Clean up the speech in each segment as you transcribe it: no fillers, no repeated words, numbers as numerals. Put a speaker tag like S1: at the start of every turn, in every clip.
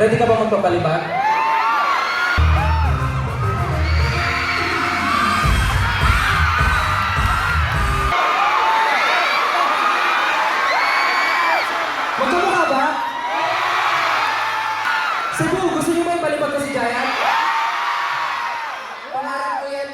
S1: Ready ka ba magpapalibag? Magkamukha ba? Cebu, gusto niyo ba ipalibag ko si Giant? Pangarap ko yan.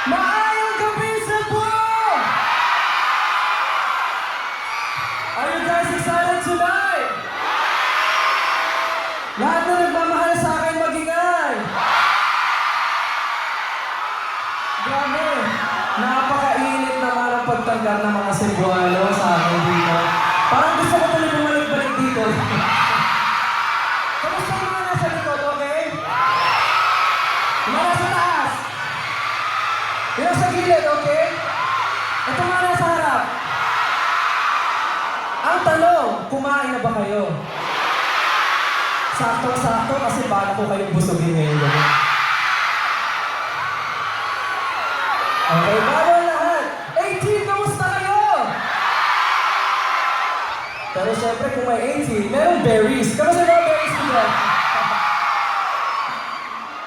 S1: Maayong gabi, Cebu! Are you guys excited tonight? Lahat na nagmamahal sa akin magingay! Grabe! Napakainit naman ang pagtanggap ng mga Cebuano sa akin dito. Parang gusto ko tuloy bumalik-balik dito. Kamusta yung mga nasa likod, okay? Yung mga nasa taas? Yung sa gilid, okay? Ito mga nasa harap. Ang tanong, kumain na ba kayo? Sakto-sakto kasi bago ko kayong busugin ngayon. Okay, bago lahat. 18, kamusta kayo? Pero syempre kung may 18, meron berries. Kamusta mga berries nila?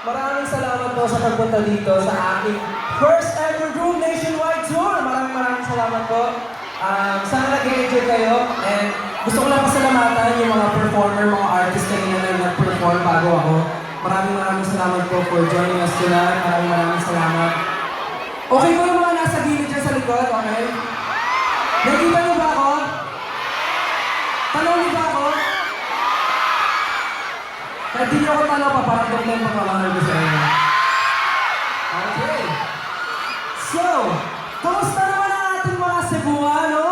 S1: Maraming salamat po sa pagpunta dito sa aking first ever Groove Nationwide Tour. Maraming salamat po. Sana nag-enjoy kayo. And gusto ko lang pasalamatan yung mga performer, mga artist kanina na nag-perform bago ako. Maraming salamat po for joining us tonight. Maraming salamat. Okay po yung mga nasa gilid dyan sa likod, okay? Nakikita niyo ba ako? Tanaw niyo ba ako? Kahit di niyo ako tanaw pa, parang doon lang pagmamahal ko sa inyo. Okay. So, kamusta naman ang ating mga Cebuano?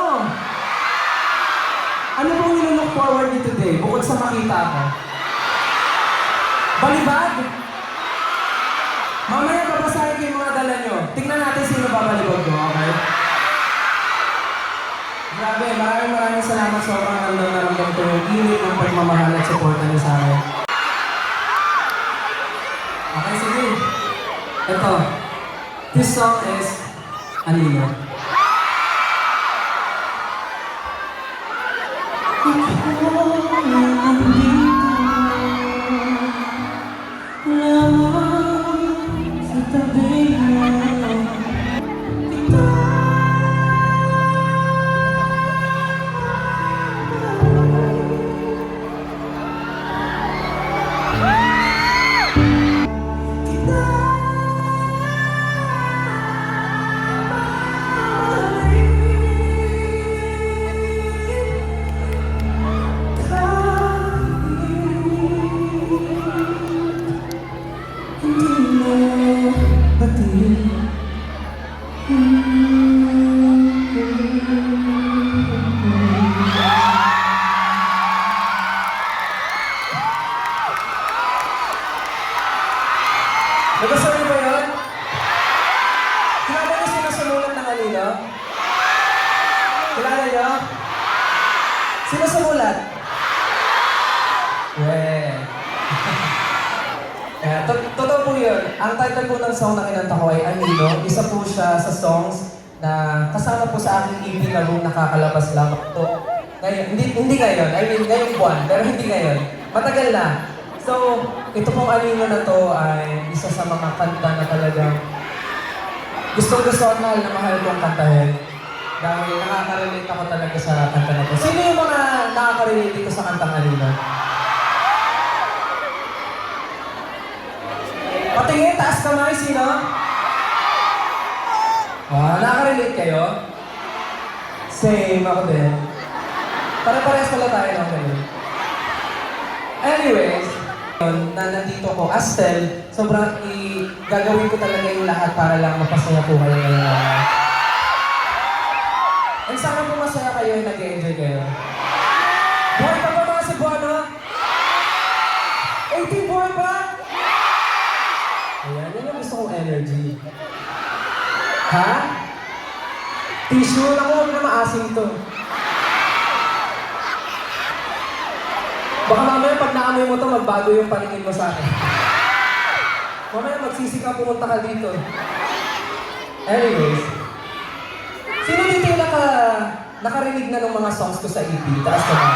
S1: Ano pong nilook forward niyo today, bukod sa makita ako? Balibag? Mamaya babasahin ko yung mga dala nyo. Tingnan natin sino babalibag ko, okay? Grabe, maraming salamat. Sobrang naramdam ko yung init ng pagmamahal at suporta niyo sa akin. Okay, sige. Ito. This song is Anino. Nagkasabi ba yun? Kilala niyo sino sumulat ng Anino? Kilala niyo? Sino sumulat? Totoo po yun. Ang title po ng song na kinanta ko ay Anino. Isa po siya sa songs na kasama po sa aking EP na room nakakalabas lamang ito. Ngayon, hindi ngayon. I mean, ngayong buwan. Pero hindi ngayon. Matagal na. So, ito pong Anino na to ay isa sa mga kanta na talagang gusto at mahal na mahal kong kantahin. Dahil nakaka-relate ako talaga sa kanta na to. Sino yung mga nakaka-relate dito sa kantang Anino? Patingin, taas kamay, sino? Nakaka-relate kayo? Same, ako din. Pare-parehas pala tayo ng ganun. Anyways, nandito ko, Astel, sobrang gagawin ko talaga yung lahat para lang mapasaya po kayo ngayon. And sana po masaya kayo, nag-enjoy kayo. Buhay pa ba mga Cebuano? 18 buhay pa? Ayan, yan yung gusto kong energy. Ha? Tissue lang ko, huwag na maasim to. Baka mamaya pag naamoy mo to, magbago yung paningin mo sa akin. Mamaya magsisika pumunta ka dito. Anyways, sino dito yung nakarinig na ng mga songs ko sa EP? Taas ka ba?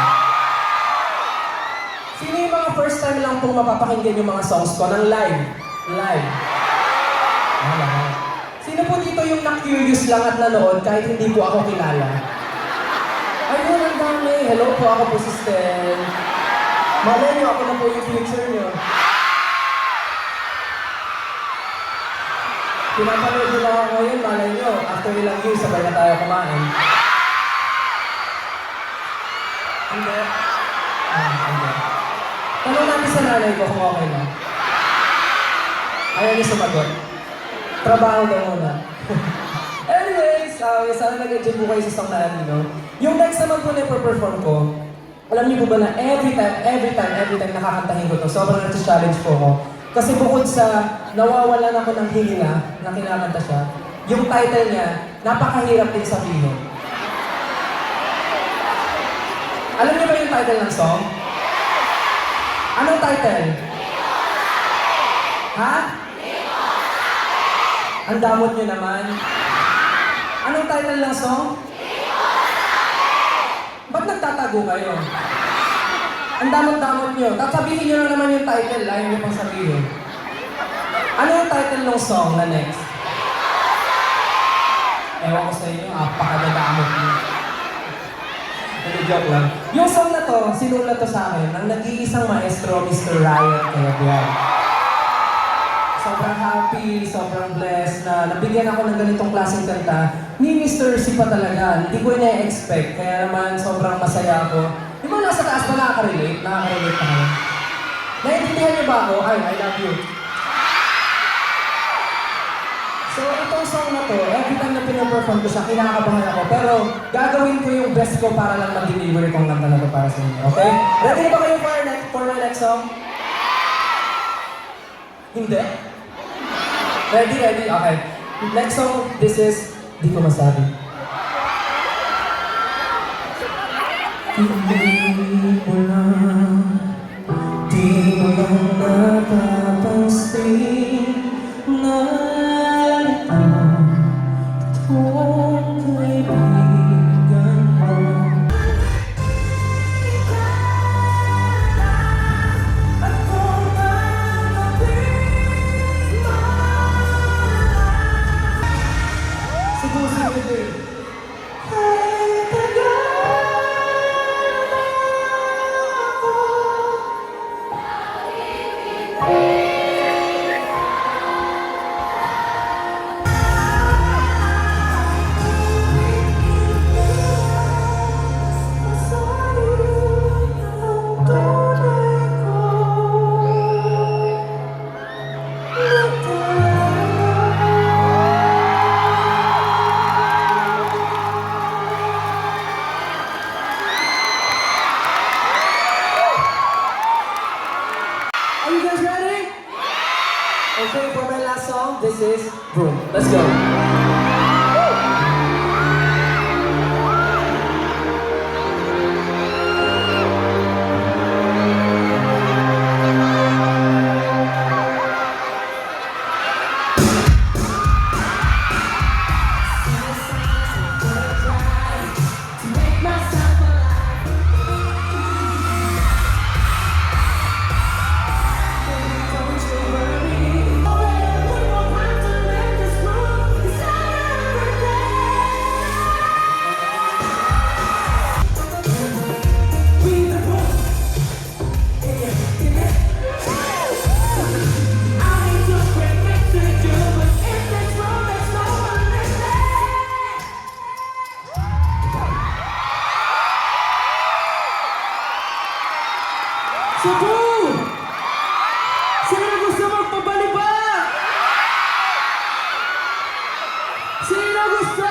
S1: Sino yung mga first time lang pong mapapakinggan yung mga songs ko ng live? Live. Lahat. Sino po dito yung na-curious lang at nanood kahit hindi po ako kilala? Ayun, ang dami. Hello po, ako po si Stel. Malay niyo, ako na po yung future niyo. Pinapanood nyo lang ako ngayon, malay niyo, after ilang years, sabay na tayo kumain. Hindi. Hindi. Tanong natin sa nanay ko kung okay lang. Ayaw niyo sumagot. Trabaho daw muna. Anyways, sana nag-enjoy po kayo sa song na Anino. Yung next naman po na i-perform ko, alam niyo po ba na every time nakakantahin ko to, sobrang nag-challenge po ako. Kasi bukod sa nawawalan ako ng hilinga na kinakanta siya, yung title niya, napakahirap din sabihin. Alam niyo ba yung title ng song? Anong title? Ha? Ang damot niyo naman. Anong title ng song? Ba't nagtatago kayo? Ang damot-damot nyo. Sabihin nyo na naman yung title, ayaw nyo pang sabihin. Ano yung title ng song na next? Ewan ko sa inyo, apakadadamot nyo. Joke lang. Yung song na to, sinulat to sa akin, ang nag-iisang maestro, Mr. Ryan Cayabyab. Sobrang happy, sobrang blessed na nabigyan ako ng ganitong klaseng kanta ni Mr. C pa talaga. Hindi ko ina-expect, kaya naman sobrang masaya ako. Di ba nasa taas ba nakaka-relate? Nakaka-relate na kayo. Naiintindihan niyo ba ako? Ay, I love you. So, itong song na to, every time na pinaperform ko siya, kinakabahan ako. Pero, gagawin ko yung best ko para lang mag-deliver itong kanta na to para sa inyo. Okay? Ready na ba kayo for my next song? Hindi? Ready? Okay. Next song, this is Di Ko Masabi. Hindi mo lang napapansin na ito itong kaibigan mo. Are you guys ready? Okay, for my last song, this is Boom. Let's go.
S2: Don't you worry.
S1: Sino gusto?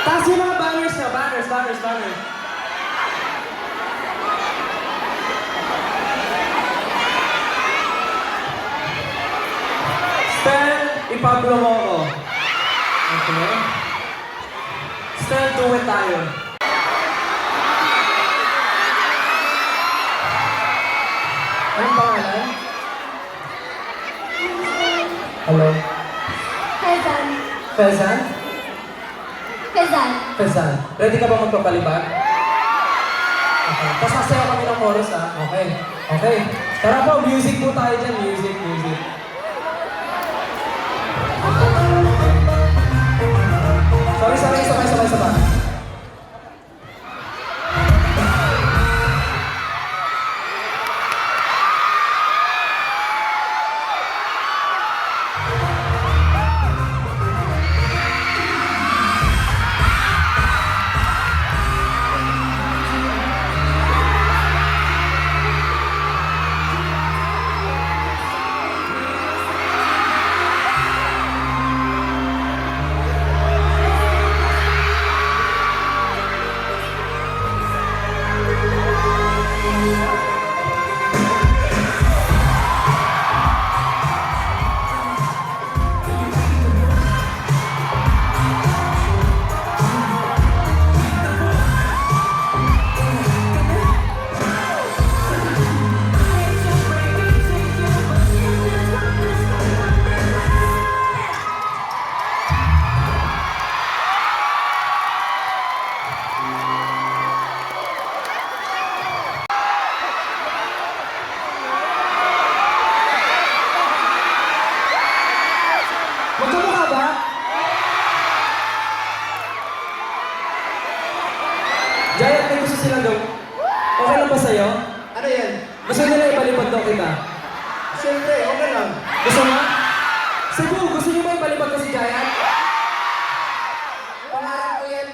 S1: Taas yung mga banners na. Banners. Stel, ipablo mo ako. Okay. Stel, tuwid tayo. Anong pangalan? Hello?
S2: Quezon.
S1: Fezan?
S2: Quezon.
S1: Fezan. Ready ka ba magpapalipad? Okay. Tapos sasayaw kami ng chorus ha? Okay. Tara po, music po tayo dyan. Music. Sorry, sabay. Magkamukha ba? Giant, may gusto silang gawin. Okay lang ba sa'yo?
S3: Ano yan?
S1: Gusto nila ipalipad daw kita.
S3: Siyempre, okay lang.
S1: Gusto mo? Cebu, gusto niyo ba ipalipad ko si Giant?
S3: Pangarap ko yan.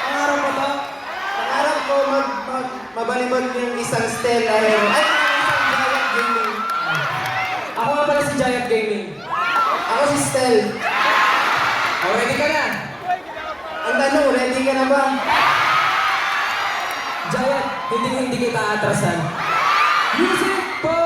S1: Pangarap mo to?
S3: Pangarap ko mabalibag yung isang Stella Hero. Ay, isang Giant Gaming.
S1: Ako nga pala si Giant Gaming.
S3: Ako si Stel.
S1: Oh, ready ka na?
S3: Ang tanong, ready ka na ba?
S1: Giant, hindi kita atrasan. Music po!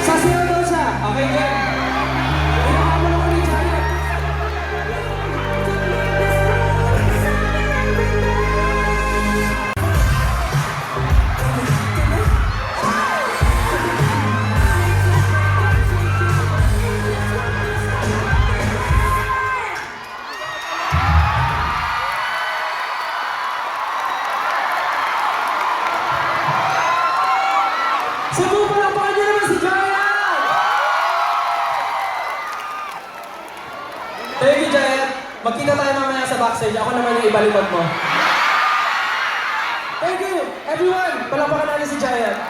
S1: Sasayaw daw siya. Okay, game. Inuha mo naman ni Giant. Cebu, palakpakan niyo naman si Giant! Thank you, Giant. Magkita tayo mamaya sa backstage. Ako naman yung ibalibad mo. Thank you, everyone! Palakpakan natin si Giant.